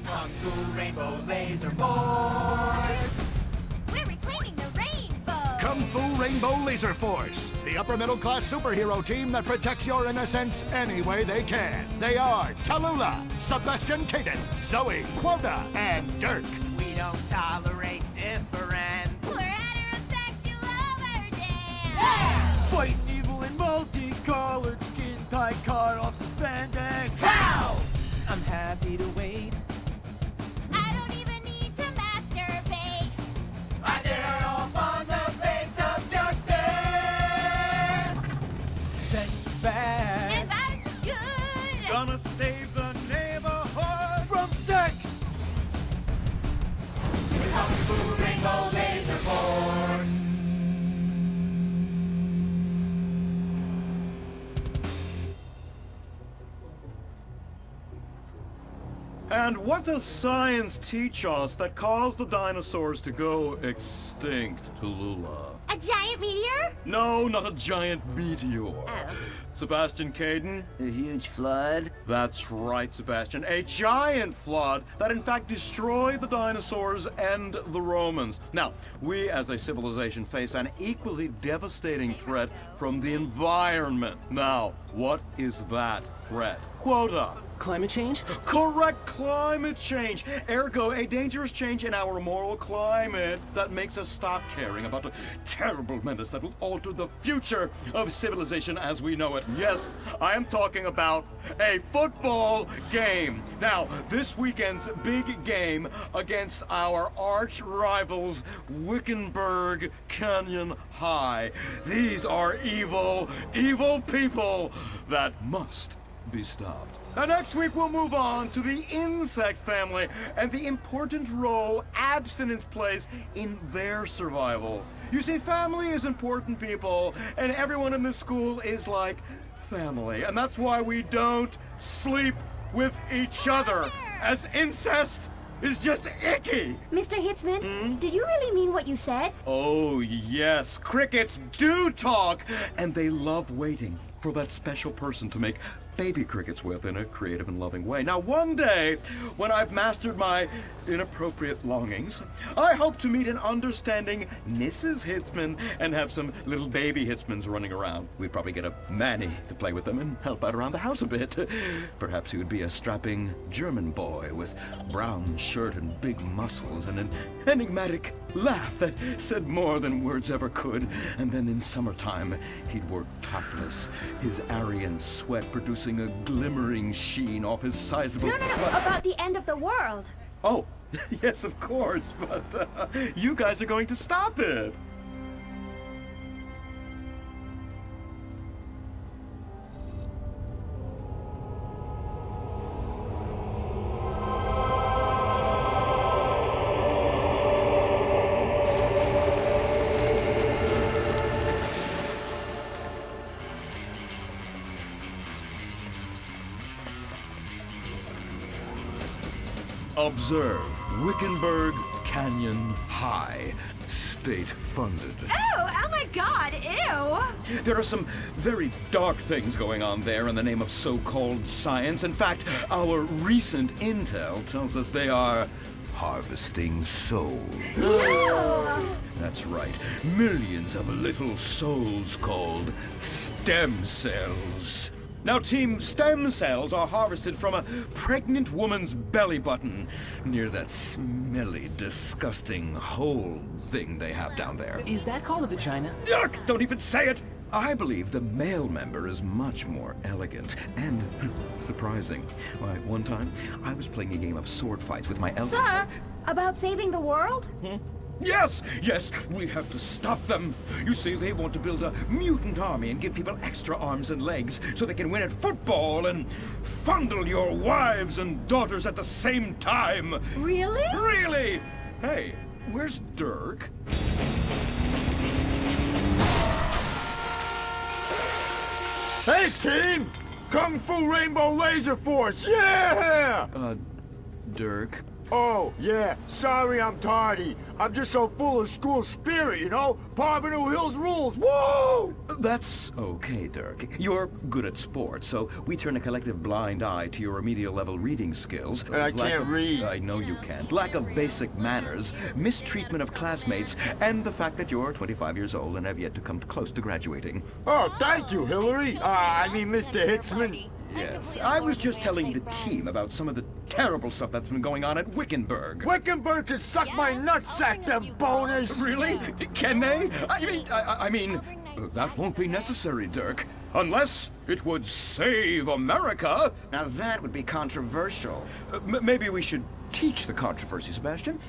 Kung Fu Rainbow Laser Force! We're reclaiming the rainbow! Kung Fu Rainbow Laser Force, the upper middle class superhero team that protects your innocence any way they can. They are Tallulah, Sebastian Caden, Zoe, Quota, and Dirk. We don't tolerate different. We're heterosexual overdance! Yeah! Fighting evil in multicolored skin tight, cut off suspended. Pow! I'm happy to wait. I don't even need to masturbate! I did it all on the face of justice! Sex is bad. And violence is good! Gonna save the neighborhood from sex. Kung Fu Rainbow Laser Force! And what does science teach us that caused the dinosaurs to go extinct, Tallulah? A giant meteor? No, not a giant meteor. Oh. Sebastian Caden? A huge flood. That's right, Sebastian. A giant flood that in fact destroyed the dinosaurs and the Romans. Now, we as a civilization face an equally devastating threat from the environment. Now, what is that threat? Quota. Climate change? Correct, climate change. Ergo, a dangerous change in our moral climate that makes us stop caring about the terrible menace that will alter the future of civilization as we know it. Yes, I am talking about a football game. Now, this weekend's big game against our arch rivals, Wickenburg Canyon High. These are evil, evil people that must be stopped. Now, next week we'll move on to the insect family and the important role abstinence plays in their survival. You see, family is important, people, and everyone in this school is like family, and that's why we don't sleep with each other, as incest is just icky. Mr. Hitzman, did you really mean what you said? Oh, yes, crickets do talk, and they love waiting for that special person to make baby crickets with in a creative and loving way. Now, one day, when I've mastered my inappropriate longings, I hope to meet an understanding Mrs. Hitzman and have some little baby Hitzmans running around. We'd probably get a Manny to play with them and help out around the house a bit. Perhaps he would be a strapping German boy with brown shirt and big muscles and an enigmatic laugh that said more than words ever could. And then in summertime, he'd work topless, his Aryan sweat producing a glimmering sheen off his sizable... No, about the end of the world. Oh, yes, of course, but you guys are going to stop it. Observe Wickenburg Canyon High, state-funded. Oh my God, ew! There are some very dark things going on there in the name of so-called science. In fact, our recent intel tells us they are harvesting souls. That's right, millions of little souls called stem cells. Now, Team Stem Cells are harvested from a pregnant woman's belly button near that smelly, disgusting hole thing they have down there. Is that called a vagina? Yuck! Don't even say it! I believe the male member is much more elegant and surprising. Why, one time, I was playing a game of sword fights with my Sir, about saving the world? Yes, yes, we have to stop them. You see, they want to build a mutant army and give people extra arms and legs so they can win at football and fondle your wives and daughters at the same time. Really? Really? Hey, where's Dirk? Hey, team! Kung Fu Rainbow Laser Force, yeah! Dirk? Oh, yeah. Sorry I'm tardy. I'm just so full of school spirit, you know? Parvenu Hills rules. Whoa! That's okay, Dirk. You're good at sports, so we turn a collective blind eye to your remedial level reading skills. I can't read. I know you can't. Lack of basic manners, mistreatment of classmates, and the fact that you're 25 years old and have yet to come close to graduating. Oh, thank you, Hillary. I mean, Mr. Hitzman. Yes, I was just telling the team about some of the terrible stuff that's been going on at Wickenburg. Wickenburg can suck my nutsack, them boners. Really? Can they? I mean, that won't be necessary, Dirk. Unless it would save America. Now that would be controversial. Maybe we should teach the controversy, Sebastian.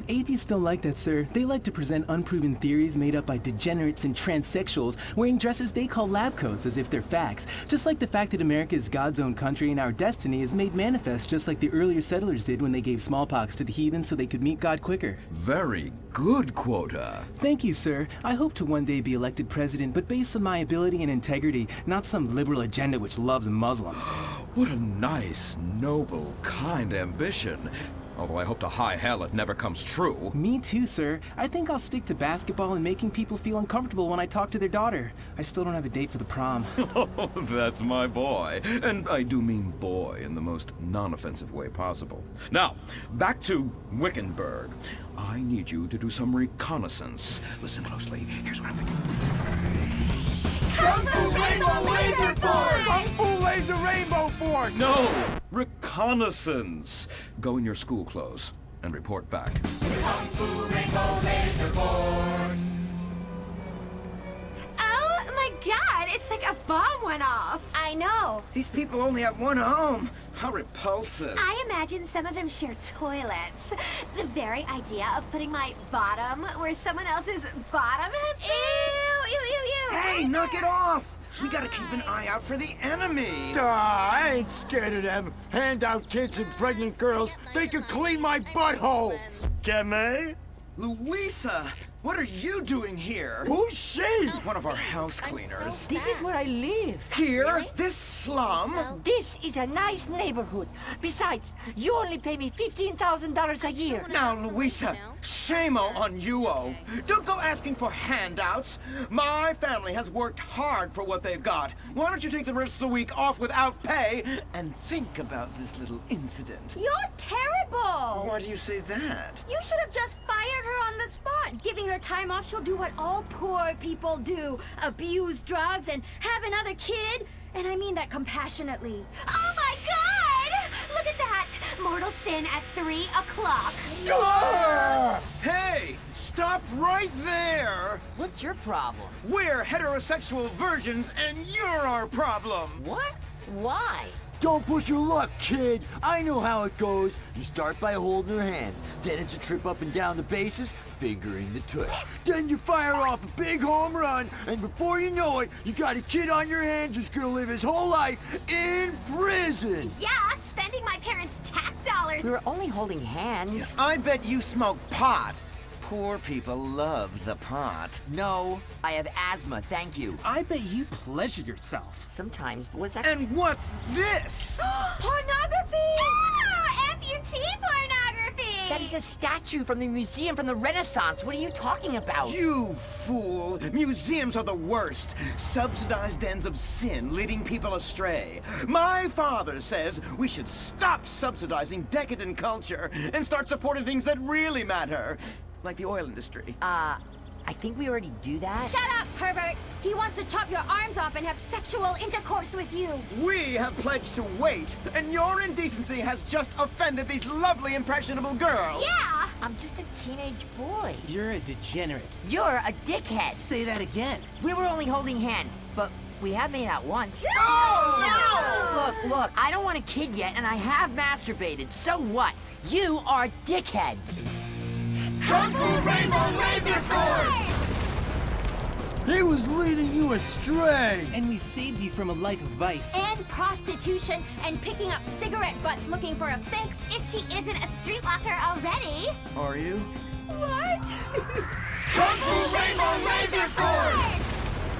Atheists don't like that, sir. They like to present unproven theories made up by degenerates and transsexuals wearing dresses they call lab coats as if they're facts. Just like the fact that America is God's own country and our destiny is made manifest just like the earlier settlers did when they gave smallpox to the heathen so they could meet God quicker. Very good, Quota. Thank you, sir. I hope to one day be elected president, but based on my ability and integrity, not some liberal agenda which loves Muslims. What a nice, noble, kind ambition. Although I hope to high hell it never comes true. Me too, sir. I think I'll stick to basketball and making people feel uncomfortable when I talk to their daughter. I still don't have a date for the prom. Oh, that's my boy. And I do mean boy in the most non-offensive way possible. Now, back to Wickenburg. I need you to do some reconnaissance. Listen closely. Here's what I'm thinking. Kung Fu Rainbow Laser Force! Kung Fu Laser Rainbow Force! No! Reconnaissance! Go in your school clothes and report back. Kung Fu Rainbow Laser Force! Oh my god, it's like a bomb went off. I know. These people only have one home. How repulsive. I imagine some of them share toilets. The very idea of putting my bottom where someone else's bottom has been. Ew, ew, ew, ew. Hey, knock it off! We gotta keep an eye out for the enemy. I ain't scared of them. Handout kids and pregnant girls. They can clean my butthole. Can they? Louisa, what are you doing here? Who's she? One of our house cleaners. This is where I live. Here? This slum? This is a nice neighborhood. Besides, you only pay me $15,000 a year. Now, Louisa, shame-o on you-o. Don't go asking for handouts. My family has worked hard for what they've got. Why don't you take the rest of the week off without pay and think about this little incident? You're terrible. Why do you say that? You should have just fired her on the spot. Giving her time off, she'll do what all poor people do. Abuse drugs and have another kid. And I mean that compassionately. Oh my god! Look at that! Mortal sin at 3 o'clock. Hey, stop right there! What's your problem? We're heterosexual virgins and you're our problem! What? Why? Don't push your luck, kid. I know how it goes. You start by holding her hands. Then it's a trip up and down the bases, fingering the tush. Then you fire off a big home run, and before you know it, you got a kid on your hands who's gonna live his whole life in prison. Yeah, spending my parents' tax dollars. We were only holding hands. I bet you smoke pot. Poor people love the pot. No, I have asthma, thank you. I bet you pleasure yourself. Sometimes, but what's that? And what's this? Pornography! Ah, amputee pornography! That is a statue from the museum from the Renaissance. What are you talking about? You fool! Museums are the worst. Subsidized dens of sin, leading people astray. My father says we should stop subsidizing decadent culture and start supporting things that really matter. Like the oil industry. I think we already do that. Shut up, pervert! He wants to chop your arms off and have sexual intercourse with you. We have pledged to wait, and your indecency has just offended these lovely, impressionable girls. Yeah! I'm just a teenage boy. You're a degenerate. You're a dickhead. Say that again. We were only holding hands, but we have made out once. No! Look, I don't want a kid yet, and I have masturbated. So what? You are dickheads. Kung Fu Rainbow Laser Force! He was leading you astray. And we saved you from a life of vice. And prostitution and picking up cigarette butts looking for a fix if she isn't a streetwalker already. Are you? What? Kung Fu Rainbow Laser Force!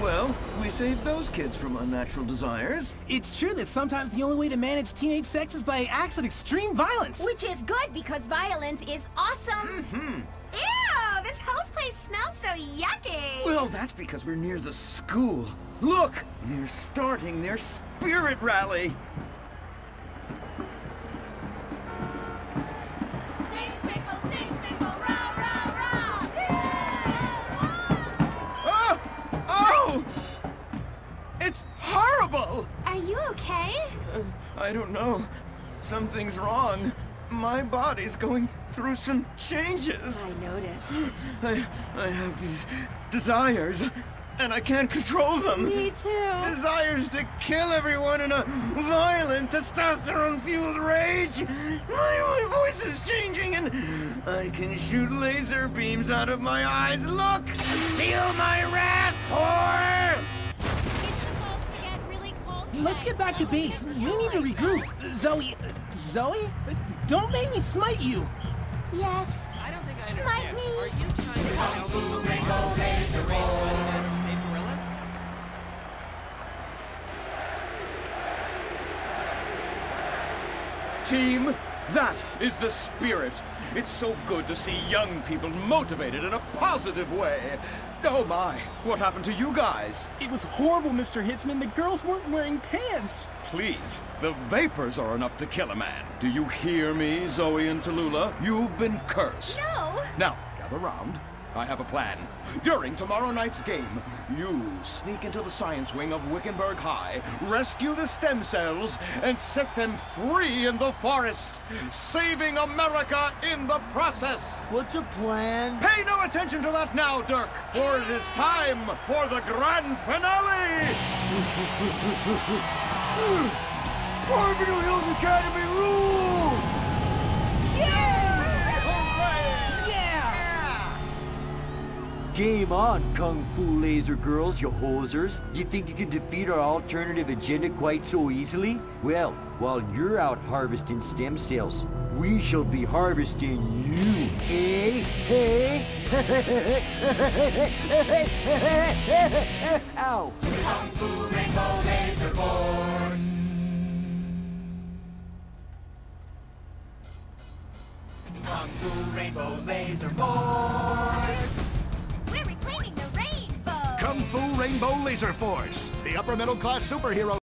Well, we saved those kids from unnatural desires. It's true that sometimes the only way to manage teenage sex is by acts of extreme violence. Which is good because violence is awesome. Ew, this whole place smells so yucky. Well, that's because we're near the school. Look, they're starting their spirit rally. Stink pickle, rah, rah, rah. Oh! Oh! It's horrible! Are you okay? I don't know. Something's wrong. My body's going through some changes. I noticed. I have these desires, and I can't control them. Me too. Desires to kill everyone in a violent, testosterone-fueled rage. My voice is changing, and I can shoot laser beams out of my eyes. Look! Feel my wrath, whore! Let's get back to base. We need to regroup. Zoe? Don't make me smite you. Yes. I don't think I Smite understand. me. Are you trying to tell me Rainbow Laser Boys? Team, that is the spirit. It's so good to see young people motivated in a positive way. Oh my, what happened to you guys? It was horrible, Mr. Hitzman. The girls weren't wearing pants. Please, the vapors are enough to kill a man. Do you hear me, Zoe and Tallulah? You've been cursed. No. Now, gather round. I have a plan. During tomorrow night's game, you sneak into the science wing of Wickenburg High, rescue the stem cells, and set them free in the forest, saving America in the process. What's a plan? Pay no attention to that now, Dirk, for it is time for the grand finale! Carbondale Hills Academy rules! Game on, Kung Fu Laser Girls, you hosers. You think you can defeat our alternative agenda quite so easily? Well, while you're out harvesting stem cells, we shall be harvesting you, eh? Ow! Kung Fu Rainbow Laser Force. Kung Fu Rainbow Laser Force. We're reclaiming the rainbow. Kung Fu Rainbow Laser Force, the upper middle class superhero